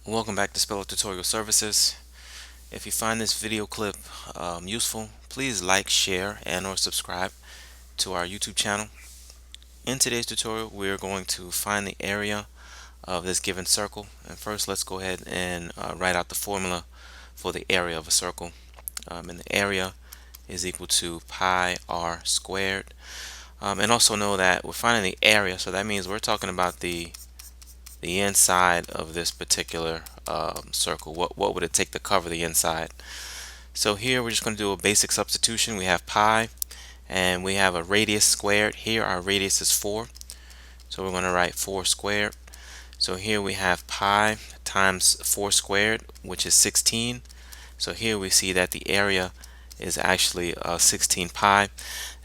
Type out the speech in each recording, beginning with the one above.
Welcome back to Speller Tutorial Services. If you find this video clip useful, please like, share, and or subscribe to our YouTube channel. In today's tutorial, we're going to find the area of this given circle. And first, let's go ahead and write out the formula for the area of a circle. And the area is equal to pi r squared. And also know that we're finding the area, so that means we're talking about the inside of this particular circle. What would it take to cover the inside? So here we're just going to do a basic substitution. We have pi and we have a radius squared. Here our radius is 4, so we're going to write 4 squared. So here we have pi times 4 squared, which is 16. So here we see that the area is actually 16 pi,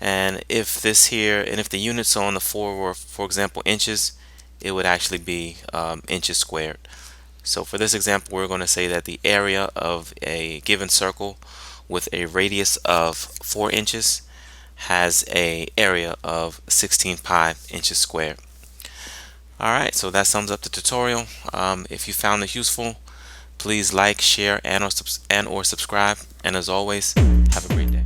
and if the units on the 4 were, for example, inches, it would actually be inches squared. So for this example, we're going to say that the area of a given circle with a radius of 4 inches has a area of 16 pi inches squared. Alright, so that sums up the tutorial. If you found this useful, please like, share, and or subscribe. And as always, have a great day.